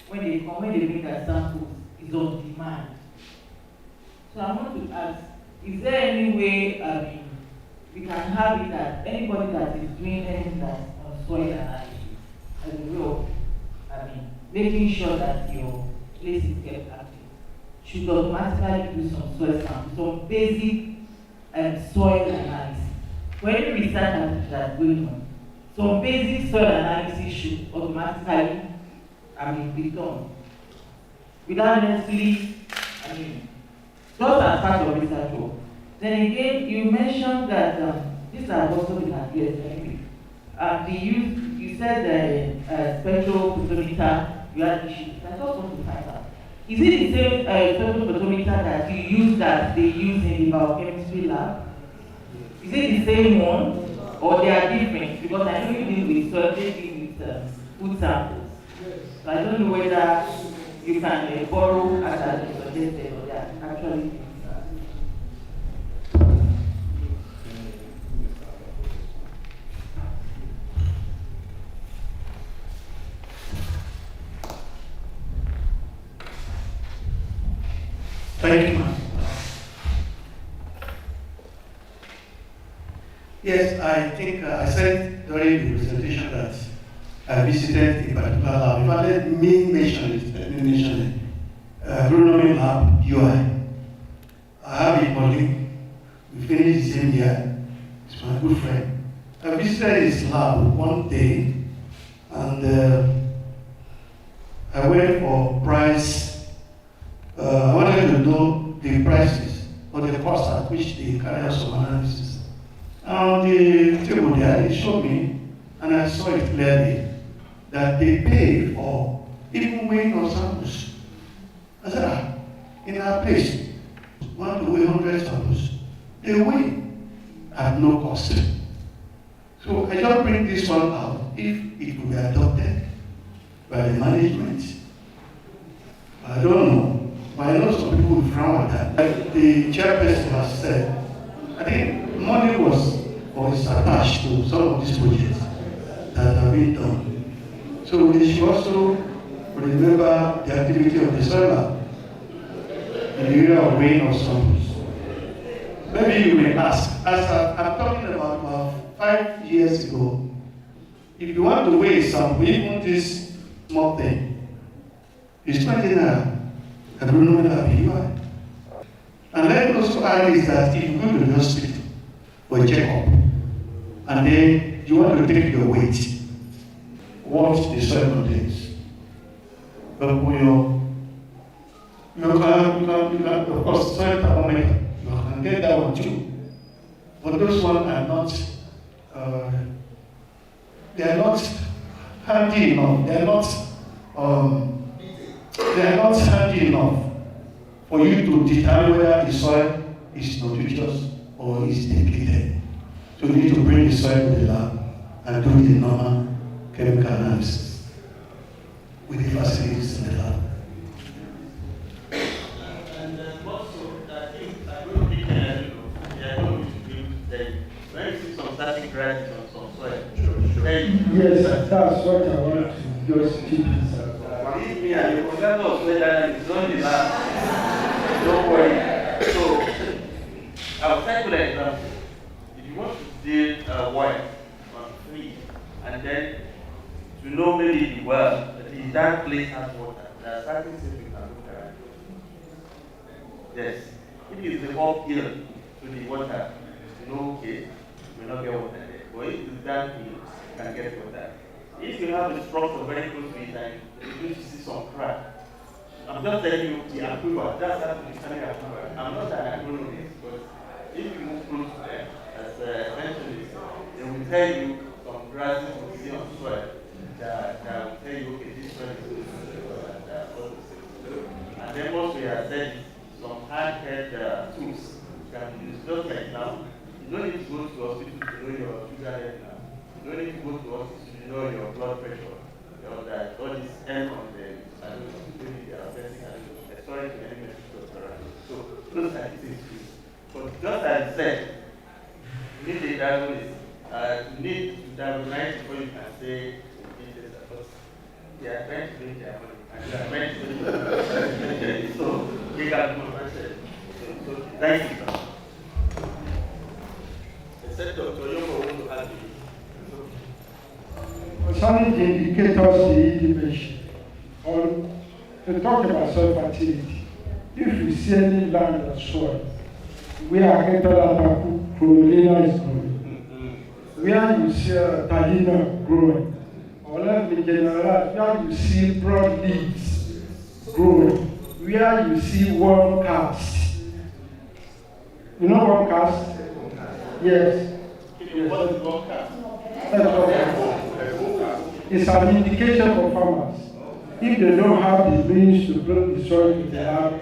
when they make their samples, is on demand. So I want to ask, is there any way, we can have it that anybody that is doing anything that's on soil analysis, as a way of, making sure that your place is kept active, should automatically do some soil samples, some basic soil analysis. For any research that's going on, some basic soil analysis should automatically, be done. Without necessarily, just as part of research work. Then again, you mentioned that this has also been addressed anyway. You said spectral photometer, you had issues. I just want to find out. Is it the same spectral photometer that they use in the biochemistry lab? Is it the same one, or they are different? Because I know you deal with soil, they deal with food samples. So I don't know whether you can borrow as I suggested, or they are actually different. Thank you, ma'am. Yes, I think I said during the presentation that I visited a particular lab. If I let me mention it, agronomy lab, UI. I have a colleague, we finished the same year, he's my good friend. I visited his lab one day, and I went for price. I wanted to know the prices or the cost at which they carry out some analysis. And on the table there, they showed me, and I saw it clearly, that they pay for even weighing of samples. I said, in our place, want to weigh 100 samples, they weigh at no cost. So I just bring this one out if it could be adopted by the management. I don't know. But I know some people will frown at that. Like the chairperson has said, I think money was attached to some of these projects that have been done. So they should also remember the activity of the solar in the area of weighing of samples. Maybe you may ask, as I'm talking about 5 years ago, if you want to weigh sample, even this small thing, it's 20 naira. And let me also add is that if you go to the hospital for a checkup, and then you want to take your weight, what the soil contains. But when you can, of course, soil thermometer, you can get that one too. But those ones are not, they are not handy enough. They are not handy enough for you to determine whether the soil is nutritious or is depleted. So you need to bring the soil to the lab and do the normal chemical analysis with the facilities in the lab. And also, I think I'm going to be when you see some static gradients on some soil. Yes, That's what I want to just keep inside. Believe me, and the professor of soil dynamics is on the lab. Don't worry. So, I'll take an example. If you want to drill a wire on 3, and then to know maybe the well, that place has water, there are certain things you can look at. Yes. If it's the uphill to the water, you know, okay, you will not get water there. But if it's downhill, you can get water. If you have a structure very close to it and you see some crack, I'm just telling you the aquifer. That's how to understand the aquifer. I'm not an agronomist, but if you move close to them, as mentioned, they will tell you some grasses you see on soil that will tell you, okay, this soil is good and all those things. And then also we have said some handheld tools can be used. Just like now, you don't need to go to the hospital to know your sugar level now. You don't need to go to the hospital to know your blood pressure. That all this M on the, I don't know, maybe they are testing, sorry to any medical doctor. So those are the things. But just as I said, you need a diagnosis. You need to diagnose before you can say they are trying to make their money. And they are trying to make their money. So they can do it. So thank you, sir. Except Dr. Yomo want to add Concerning the indicators he mentioned, or to talk about soil fertility, if you see any land or soil where Chlorella is growing, where you see Tadina growing, or let me generalize, where you see broad leaves growing, where you see worm cast. You know worm cast? Yes. What is worm cast? It's an indication for farmers. If they don't have the means to build the soil to the lab,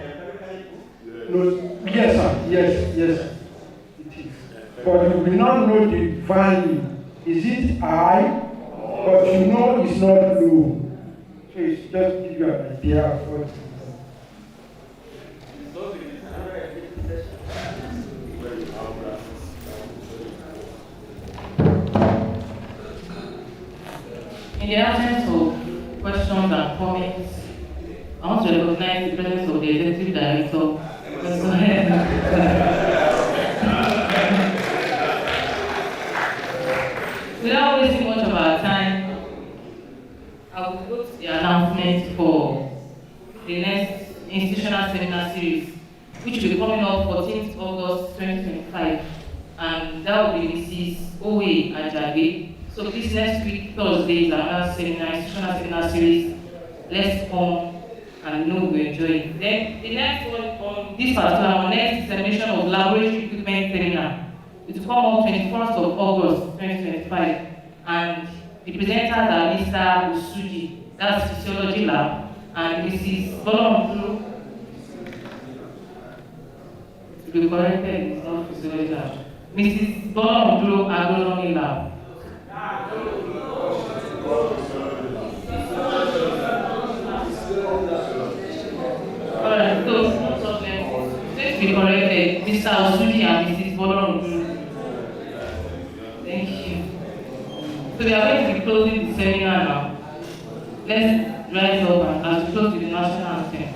no, yes, sir, yes, sir. It is. But you will not know the value. Is it high? But you know it's not low. So it's just give you an idea of what it is. In the absence of questions and comments, I want to recognize the presence of the Executive Director. Without wasting much of our time, I will go to the announcement for the next institutional seminar series, which will be coming up 14th August 2025, and that will be Mrs. Owe Ajabe. So this next week, Thursday, is another seminar, institutional seminar series. Let's come and know we enjoy it. Then the next one on this particular one, next dissemination of laboratory equipment seminar. It will come on 21st of August 2025. And the presenters are Mr. Usuji, that's Physiology Lab, and Mrs. Bolomdu. To be corrected, it's not Physiology Lab. Mrs. Bolomdu, Agronomy Lab. Alright, so most of them, let's be corrected, Mr. Usuji and Mrs. Bolomdu. Thank you. So we are going to be closing the seminar now. Let's rise up and as we close with the national anthem.